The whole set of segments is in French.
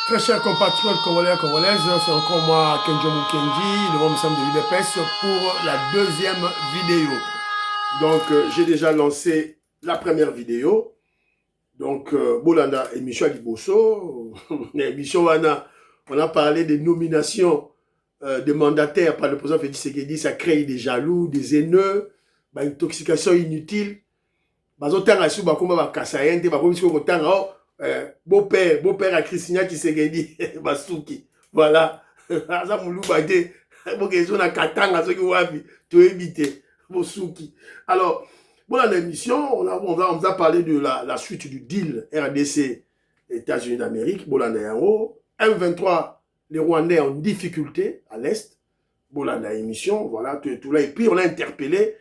Très chers compatriotes congolais et congolaises, c'est encore moi, Kenjo Mukendi, le membre de l'UDPS pour la deuxième vidéo. Donc, j'ai déjà lancé la première vidéo. Donc, Bolanda, émission à Liboso, émission on a parlé des nominations des mandataires par le président Félix Tshisekedi, ça crée des jaloux, des haineux, une intoxication inutile. Bazotanga su bakoma bakasayente, bakomi siko kotanga oh, beau-père à Christina Tshisekedi, Basuki. Voilà. Ça mouluba te. Bokezo na katanga soki wapi, to éviter. Bosuki. Alors, bon, dans l'émission, on va parler de la suite du deal RDC États-Unis d'Amérique. Bon, M23, les Rwandais en difficulté à l'Est. Bon, dans l'émission, voilà, tout là. Et puis, on a interpellé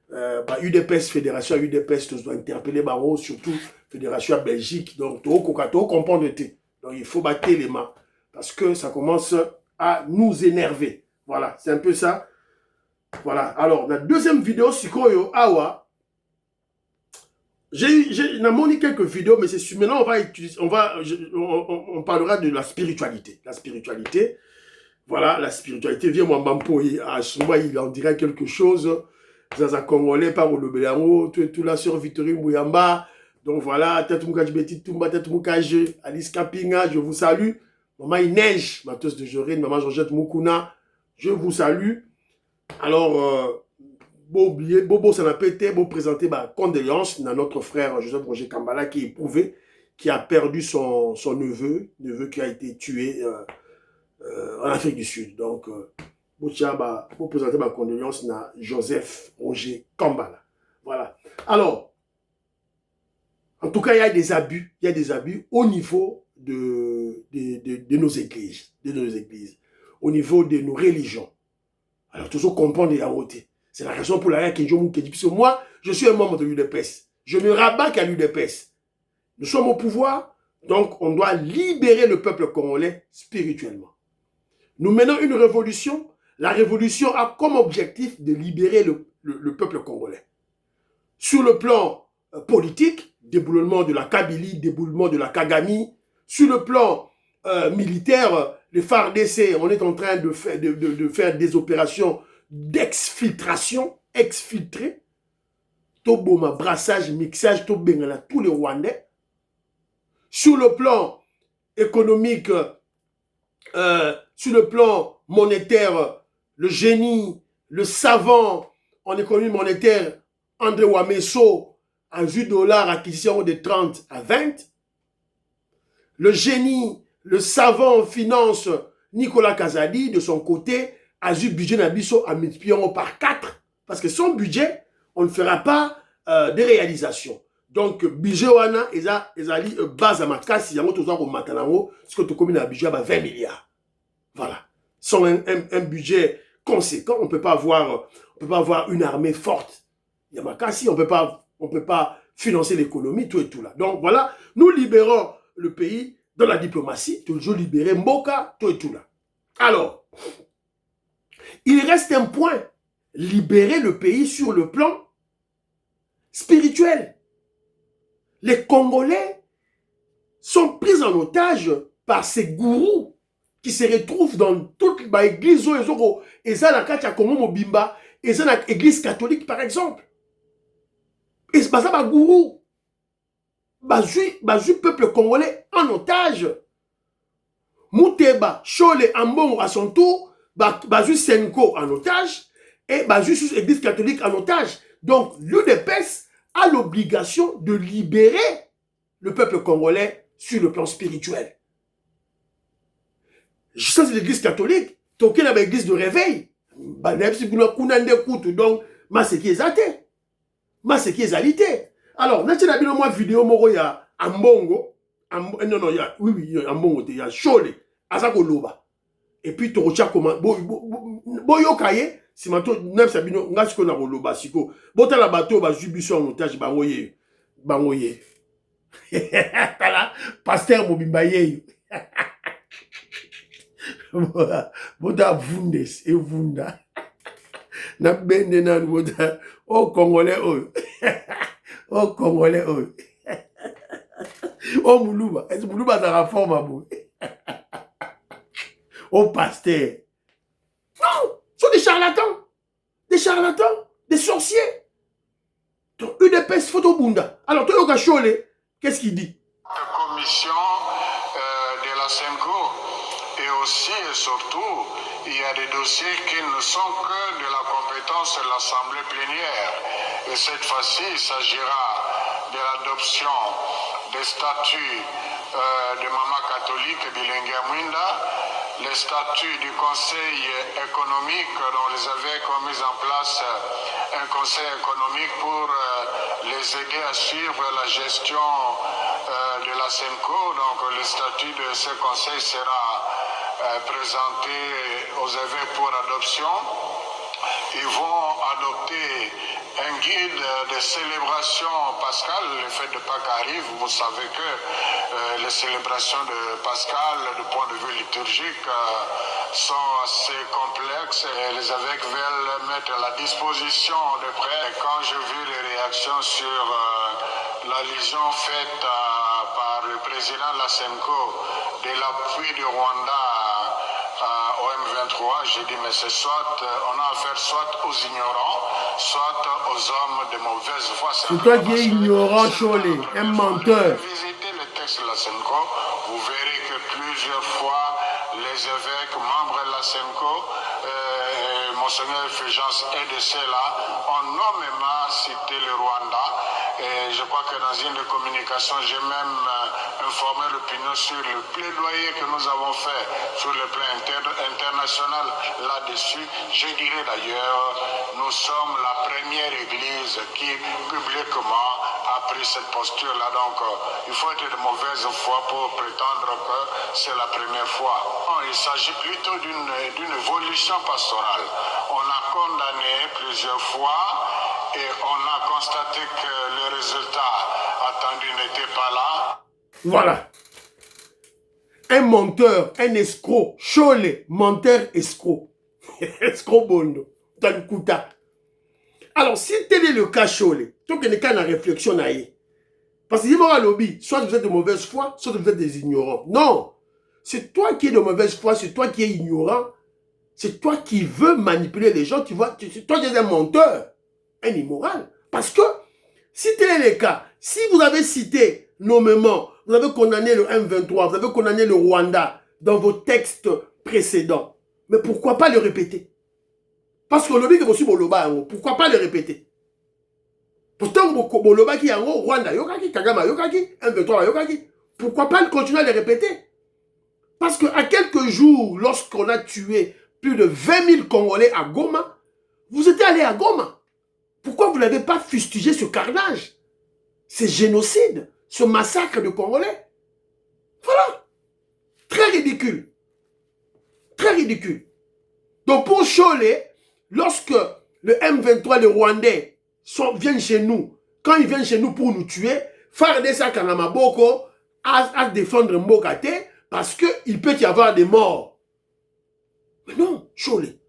UDPS, Fédération UDPS, doit interpeller Baro, surtout Fédération Belgique. Donc, tout comprendre. Donc, il faut battre les mains parce que ça commence à nous énerver. Voilà, c'est un peu ça. Voilà. Alors, la deuxième vidéo, c'est Koyo Awa. J'ai montré quelques vidéos, mais c'est maintenant on parlera de la spiritualité. La spiritualité. Voilà, la spiritualité vient moi m'empoyer. À ce moment, il en dirait quelque chose. Zaza Congolais par Olobelango, tout là sur Victorine Bouyamba. Donc voilà, Tête Moukaji Betty Toumba, Tête Moukaji, Alice Kapinga, je vous salue. Maman Inej, Matos de Jorine, Maman Georgette Moukouna, je vous salue. Alors, Bobo Sanapete, beau présenter ma condoléance à notre frère Joseph Roger Kambala qui est éprouvé, qui a perdu son neveu qui a été tué en Afrique du Sud. Donc, pour présenter ma condoléance à Joseph Roger Kambala. Voilà. Alors, en tout cas, il y a des abus au niveau de nos églises, au niveau de nos religions. Alors, toujours comprendre les yaotés. C'est la raison pour laquelle Kenjo Mukendi, puisque moi, je suis un membre de l'UDPS. Je me rabats qu'à l'UDPS. Nous sommes au pouvoir, donc on doit libérer le peuple congolais spirituellement. Nous menons une révolution. La révolution a comme objectif de libérer le peuple congolais. Sur le plan politique, déboulement de la Kabylie, déboulement de la Kagami. Sur le plan militaire, le FARDC, on est en train de faire des opérations d'exfiltration, exfiltrer, Toboma, brassage, mixage, Tobengana, tous les Rwandais. Sur le plan économique, sur le plan monétaire, le génie, le savant en économie monétaire, André Wameso, à $10, acquisition de 30 à 20. Le génie, le savant en finance, Nicolas Kazadi, de son côté, a eu budget Nabiso à multiplier par 4. Parce que son budget, on ne fera pas de réalisation. Donc, budget wana, ezali base à ma casse, yango toza ko matanango, ce que tu commune à budget, 20 milliards. Voilà. Sans un budget conséquent, on ne peut pas avoir une armée forte. Yamakasi, on ne peut pas financer l'économie, tout et tout là. Donc voilà, nous libérons le pays dans la diplomatie, toujours libérer Mboka, tout et tout là. Alors, il reste un point, libérer le pays sur le plan spirituel. Les Congolais sont pris en otage par ces gourous qui se retrouvent dans toute l'église, et ça, la Katia Kongo Mobimba, et ça, l'église catholique, par exemple. Et c'est pas ça, gourou. Bazu peuple congolais en otage. Mouteba, Chole, Ambongo à son tour, Bazu Senko en otage, et Bazu sous l'église catholique en otage. Donc, l'UDPS a l'obligation de libérer le peuple congolais sur le plan spirituel. Ça, c'est l'église catholique. Toké na l'église de réveil. Donc, ma c'est qui est athée. Ma c'est qui est alité. Alors, n'a-t-il pas une vidéo moro ya Ambongo. Non, ya, oui, Ambongo, il y a Chole, Azako Loba. Et puis, tu retiens comment. Boyo Kaye, si maintenant, neuf sabino, n'a-t-il qu'on a Loba, siko. Bota la bateau, ba jubition en otage, bangoye. Bangoye. Pasteur Mobimbaye. Bota Vundes et Vunda. Na bende na bota. Oh, Congolais, oh. Oh, Congolais, oh. Oh, Moulouba. Est-ce que Moulouba a la forme à vous? au pasteur. Non, ce sont des charlatans, des sorciers. Donc, UDPS photo bunda. Alors, toi, Okachole, qu'est-ce qu'il dit? La commission de la SEMCO et aussi et surtout, il y a des dossiers qui ne sont que de la compétence de l'Assemblée plénière. Et cette fois-ci, il s'agira de l'adoption des statuts de Mama catholique Bilengia Mwinda, les statuts du Conseil économique dont les évêques ont mis en place un conseil économique pour les aider à suivre la gestion de la SEMCO. Donc le statut de ce conseil sera présenté aux évêques pour adoption. Ils vont adopter un guide de célébration pascale. Le fête de Pâques arrive. Vous savez que les célébrations de Pascal, du point de vue liturgique, sont assez complexes et les évêques veulent mettre à la disposition de prêts. Quand j'ai vu les réactions sur l'allusion faite par le président de la SEMCO de l'appui du Rwanda au M23, j'ai dit mais c'est soit on a affaire soit aux ignorants, soit aux hommes de mauvaise foi. C'est toi qui es ignorant, Cholé, un menteur. Visitez le texte de la SEMCO, vous verrez que plusieurs fois les évêques, membres de la SEMCO, Monseigneur Fulgence et de ceux-là, ont nommément cité le Rwanda. Et je crois que dans une des communications, j'ai même informé l'opinion sur le plaidoyer que nous avons fait sur le plan international là-dessus. Je dirais d'ailleurs, nous sommes la première église qui publiquement a pris cette posture-là. Donc, il faut être de mauvaise foi pour prétendre que c'est la première fois. Il s'agit plutôt d'une évolution pastorale. On a condamné plusieurs fois et on a constaté que le résultat attendu n'était pas là. Voilà. Un menteur, un escroc. Cholé, menteur, escroc. Escroc bondo. Talukuta. Alors, si tel est le cas, Cholé, donc il n'y a qu'à la réflexion. Parce que si vous avez lobby, soit vous êtes de mauvaise foi, soit vous êtes des ignorants. Non. C'est toi qui es de mauvaise foi, c'est toi qui es ignorant. C'est toi qui veux manipuler les gens. Tu vois, toi qui es un menteur, un immoral. Parce que, si tel est le cas, si vous avez cité nommément, vous avez condamné le M23, vous avez condamné le Rwanda dans vos textes précédents, mais pourquoi pas le répéter? Parce que le lobby est aussi Boloba, pourquoi pas le répéter? Pourtant, Boloba qui est en haut, Rwanda, Yokaki, Kagama, Yokaki, M23, Yokaki. Pourquoi pas continuer à le répéter? Parce qu'à quelques jours, lorsqu'on a tué plus de 20 000 Congolais à Goma, vous étiez allé à Goma. Pourquoi vous n'avez pas fustigé ce carnage, ce génocide, ce massacre de Congolais? Voilà. Très ridicule. Très ridicule. Donc pour Cholé, lorsque le M23, les Rwandais, viennent chez nous, quand ils viennent chez nous pour nous tuer, Fardesa Kanamaboko à défendre Mbokate parce qu'il peut y avoir des morts. Mais non, Cholé.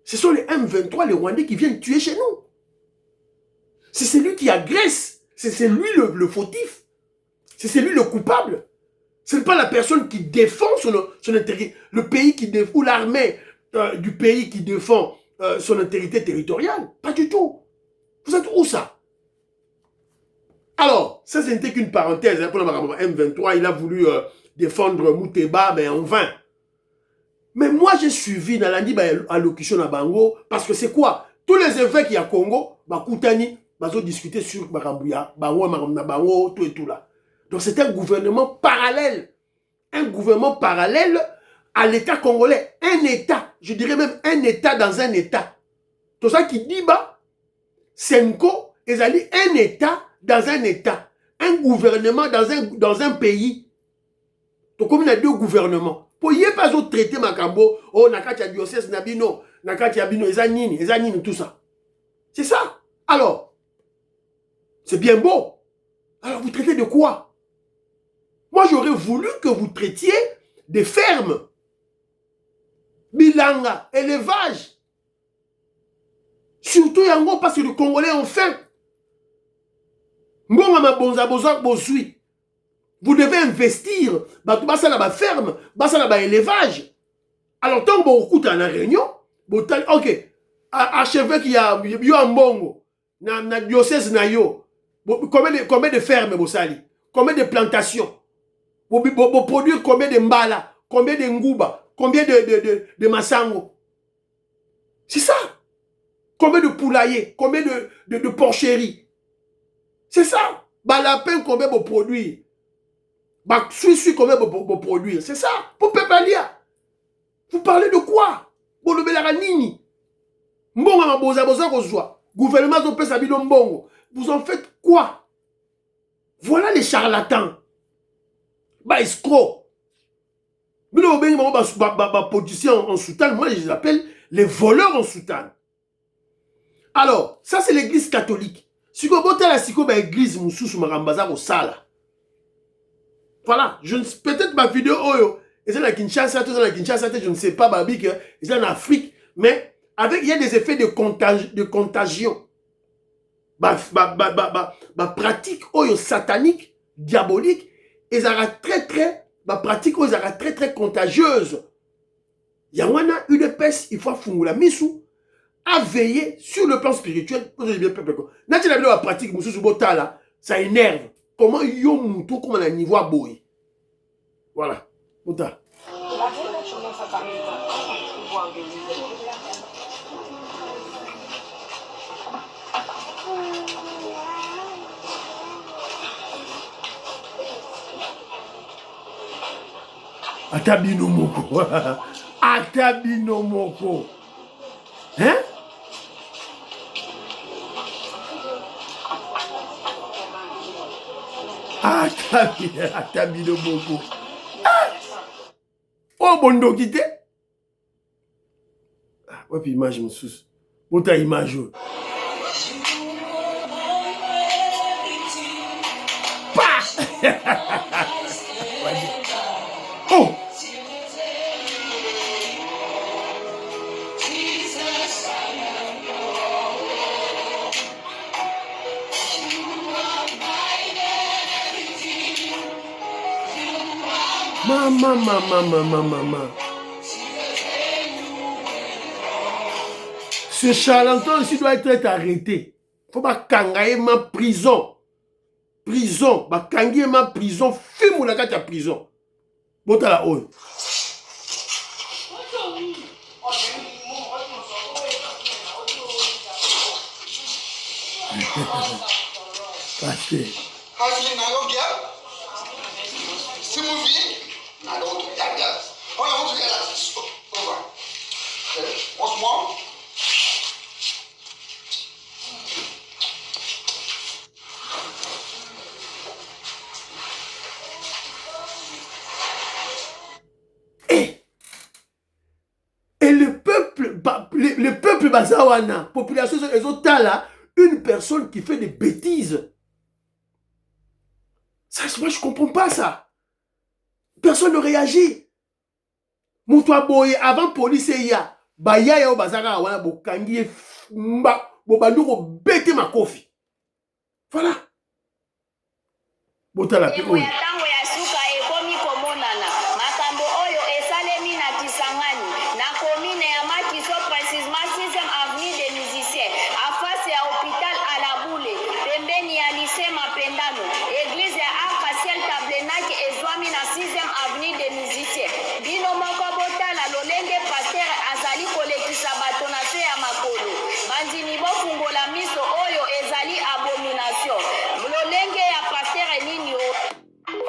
Ce sont les M23, les Rwandais qui viennent tuer chez nous. C'est celui qui agresse. C'est lui le fautif. C'est lui le coupable. Ce n'est pas la personne qui défend son intégrité. Le pays qui défend, ou l'armée du pays qui défend son intégrité territoriale. Pas du tout. Vous êtes où ça? Alors, ça n'était qu'une parenthèse. Hein, pour le M23, il a voulu défendre Mouteba, mais en vain. Mais moi, j'ai suivi dans l'année allocution à Bango, parce que c'est quoi? Tous les évêques qui à Congo, Koutani, ils ont discuté sur Marambouya, Bango, tout et tout là. Donc c'est un gouvernement parallèle. Un gouvernement parallèle à l'État congolais. Un État, je dirais même un État dans un État. Tout ça qui dit, Senko, ils ont dit un État dans un État. Un gouvernement dans un pays. Donc comme il y a deux gouvernements. Pour y pas autre traiter Makambo, oh, Nakatia diocèse Nabino, Nakatia Bino, Ezanini, tout ça. C'est ça. Alors, c'est bien beau. Alors, vous traitez de quoi? Moi, j'aurais voulu que vous traitiez des fermes. Bilanga, élevage. Surtout Yango, parce que les Congolais ont faim. Vous devez investir dans la ferme, dans élevage. Alors, tant que vous écoutez en réunion, ok, archevêque, il y a un bongo, na diocèse na yo, combien de fermes vous sali, combien de plantations, vous produire combien de mbala, combien de ngouba, combien de masango. C'est ça. Combien de poulaillers, combien de porcheries. C'est ça. Bah, la peine, combien vous produire. Bah, combien vous produire. C'est ça. Pour Pepalia. Vous parlez de quoi? Vous le la nini. Mbongo ma boza kozwa. Gouvernement de pesa bidon mbongo. Vous en faites quoi? Voilà les charlatans. Bah, escrocs. Bino bengi ma politiciens en soutane, moi je les appelle les voleurs en soutane. Alors, ça c'est l'église catholique. Si vous avez l'église Moussous Marambaza au Sala. Voilà, peut-être ma vidéo, ils sont à Kinshasa, je ne sais pas, Babi, ils sont en Afrique, mais il y a des effets de contagion. Pratique satanique, diabolique, ils ont pratique très contagieuse. Il y a une peste, il faut fouiller la misou. À veiller sur le plan spirituel. Naturellement, la pratique, ça énerve. Comment yo moutou, comment on a niveau à boy. Voilà. Mouta. Atabino moko. Atabino moko. Hein? Atabino moko. Oh, bondo kite. Ouais, puis image, monsieur. Mouta image. Oh! Maman. Ce charlatan ici doit être arrêté. Faut pas kangaye ma prison. Prison. Ba kangaye ma prison. Fais-moi la carte à prison. Bota la haut. Passez. Et le peuple bazawana, population, ils ont là une personne qui fait des bêtises. Ça, moi, je ne comprends pas ça. Personne ne réagit. Moutoua boye, avant police, il y a Baya ya bazara wana bokangi mba bobanduko bete makofi. Voilà. Botala pe oyo.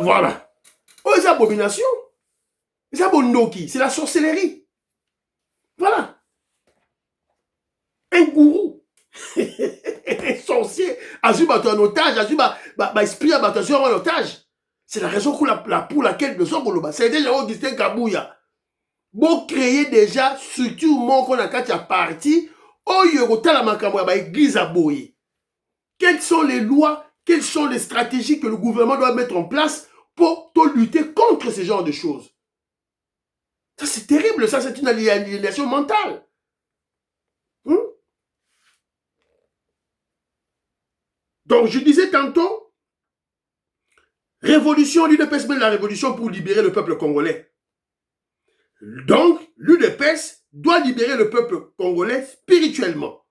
Voilà. Oh, c'est abomination. C'est abondoki. C'est la sorcellerie. Voilà. Un gourou. Un sorcier. Azul bat en otage. Azul bat esprit à battre en otage. C'est la raison pour laquelle nous sommes. C'est déjà Augustin Kabouya. Bon, créer déjà, surtout, mon qu'on a quand il y a parti, oh, il y a la makamouya, église à boyer. Quelles sont les lois, quelles sont les stratégies que le gouvernement doit mettre en place pour lutter contre ce genre de choses? Ça, c'est terrible. Ça, c'est une aliénation mentale. Donc, je disais tantôt, révolution, l'UDPS mène la révolution pour libérer le peuple congolais. Donc, l'UDPS doit libérer le peuple congolais spirituellement.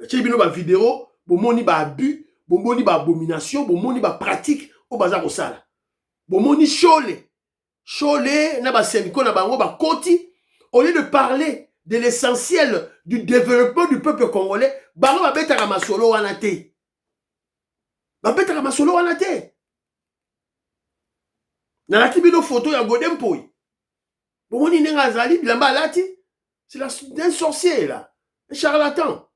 Chez bino ba vidéo, bomoni ba abus, bomoni ba abomination, bomoni ba pratique au bazar au sala. Bomoni chole. Chole, na ba semiko na bango ba koti, au lieu de parler de l'essentiel du développement du peuple congolais, bango ba betaka masolo wana te. Ba betaka masolo wana te. Na la kibino photo ya Godem Poi. Bomoni nenga azali bilamba alati, c'est un sorcier là, un charlatan.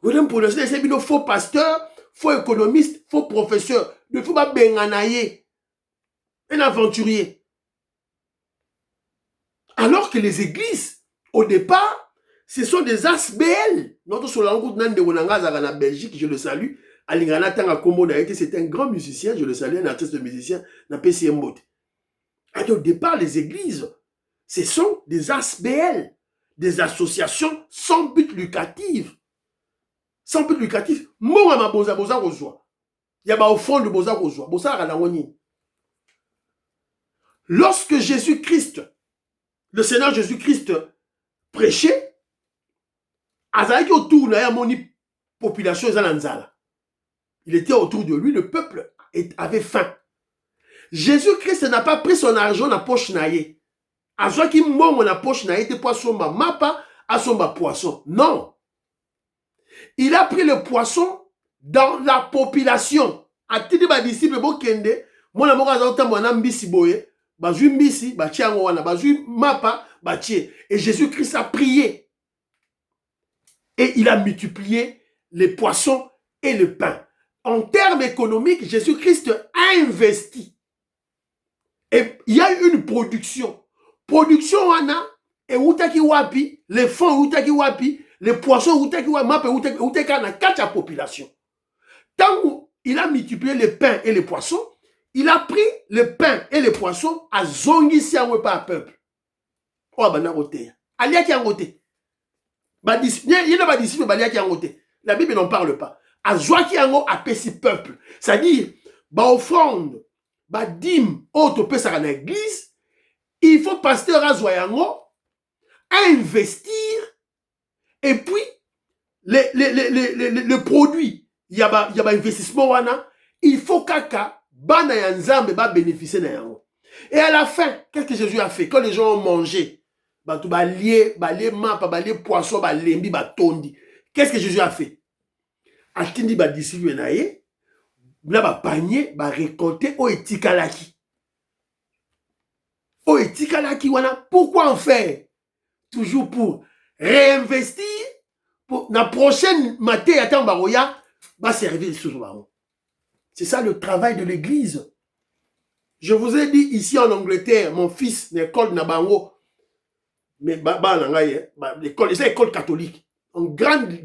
Godem Poi c'est bino faux pasteur, faux économiste, faux professeur, de faux ba benganaye, un aventurier. Alors que les églises, au départ, ce sont des ASBL. Notre Solangout Nande Wonangaza en Belgique, je le salue. Alingana Tanga Kombo Naïti, c'est un grand musicien, je le salue, un artiste musicien, na PCM Bote. Au départ, les églises, ce sont des ASBL, des associations sans but lucratif. Sans but lucratif. Moi, ma boza boza rozwa. Yaba au fond de boza rozwa. Boza ranawoni. Lorsque Jésus-Christ, le Seigneur Jésus-Christ prêchait, azalaki autour de la population ezananzala. Il était autour de lui, le peuple avait faim. Jésus-Christ n'a pas pris son argent dans la poche naïe. Azwaki mbongo na poche naïe te poisson ba mapa à son ba poisson. Non. Il a pris le poisson dans la population. A tidi ba disciple bo kende, mona moko azauta mwana mbisi boye, bazui mbisi, bachi yango wana, bazui mapa, bachi. Et Jésus-Christ a prié. Et il a multiplié les poissons et le pain. En termes économiques, Jésus-Christ a investi. Et il y a eu une production. Production wana, et outaki wapi, les fonds outaki wapi, les poissons outaki wapi, mapa outaki na kacha population. Tant qu'il a multiplié les pains et les poissons, il a pris le pain et les poissons à zongisi à pas peuple. Oh, banarote. Aliaki angote. Il y a des disciples baliaki angote. La Bible n'en parle pas. A zoaki ango a pesi peuple. C'est-à-dire, ba offrande, ba dîme, auto pesa dans l'église, il faut pasteur à zoyango, investir, et puis, le produit, il y a ba investissement wana, il faut kaka, bana yanzambe ba bénéficier na yango. Et à la fin, qu'est-ce que Jésus a fait? Quand les gens ont mangé, ba tout ba lié mapa, ba lié poisson, ba lembi, ba tondi. Qu'est-ce que Jésus a fait? Atindi ba disciple naye, na ba panier, ba récolter o etikalaki. O etikalaki wana, pourquoi en faire? Toujours pour réinvestir, pour la prochaine maté attend baroya, va servir sur baron. C'est ça le travail de l'église. Je vous ai dit ici en Angleterre, mon fils, l'école Nabango, mais l'école, c'est l'école catholique. En grande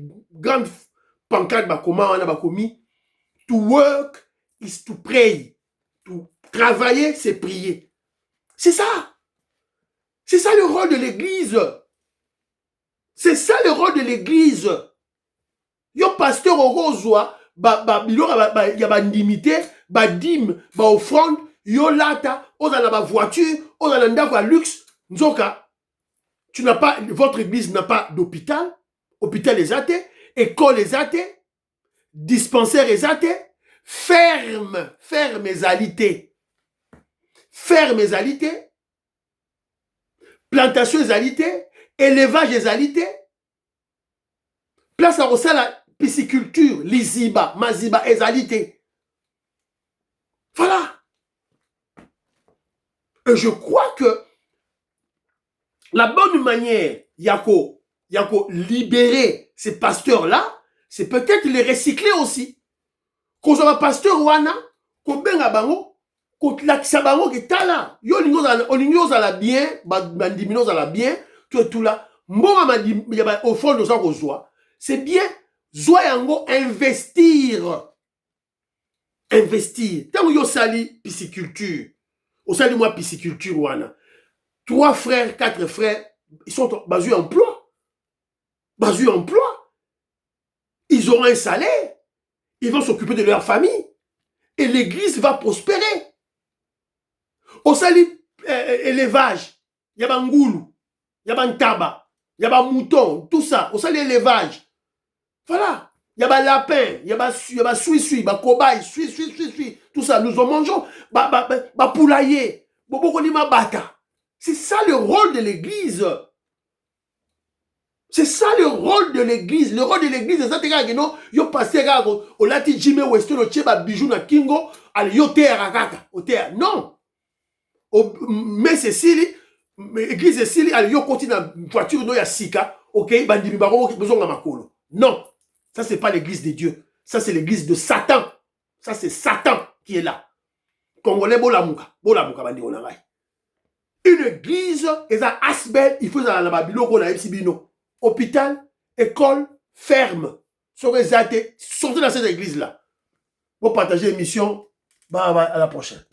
pancarte, to work is to pray. To travailler, c'est prier. C'est ça. C'est ça le rôle de l'église. C'est ça le rôle de l'église. Yo pasteur au rosoa, y a limité, dim, offrande, yo lata, on a la voiture, on a la luxe. Nzoka, tu n'as pas, votre église n'a pas d'hôpital, hôpital les athées, école les athées, dispensaire les athées, ferme mes alités. Ferme les alités, plantation les alités, élevage les alités, place à la pisciculture, lisiba, maziba, les alités. Voilà. Et je crois que la bonne manière, Yako, libérer ces pasteurs-là, c'est peut-être les recycler aussi. Quand on a un pasteur wana, qu'on benga bango, qu'on lakisa bango qui est là. Yo lingo za la bien, bandimino za la bien, tout là. Mbonga mandi au fond de ça kozwa. C'est bien zwa yango investir. Investir. Tant yo sali pisciculture. Au sali moi pisciculture wana. 3 frères, 4 frères, ils sont basés emploi. Basés emploi. Ils auront un salaire. Ils vont s'occuper de leur famille. Et l'église va prospérer. Au sali élevage, il y a ngoulu, il y a ntaba, il y a mouton, tout ça, on sait l'élevage. Voilà. Il y a lapin, il y a sui, cobaye, sui, tout ça. Nous en mangeons, poulailler, bata. C'est ça le rôle de l'église. C'est ça le rôle de l'église. Le rôle de l'église, c'est ça, tu non, yo passé, au lati Jimmy Weston, au tcheba bijou na kingo, al yo terre kaka, au terre. Non. Mais Cécile, l'église Cécile, al yo continue na voiture, no ya sika, ok, bandimi baro, besoin na makolo. Non. Ça, c'est pas l'église de Dieu. Ça, c'est l'église de Satan. Ça, c'est Satan qui est là. Congolais, bolamuka, bandi onangai. Une église, et ça, asbel, il faut dans la Babylone, on a Epsibino. Hôpital, école, ferme. Sortez dans cette église-là. Pour partager l'émission, à la prochaine.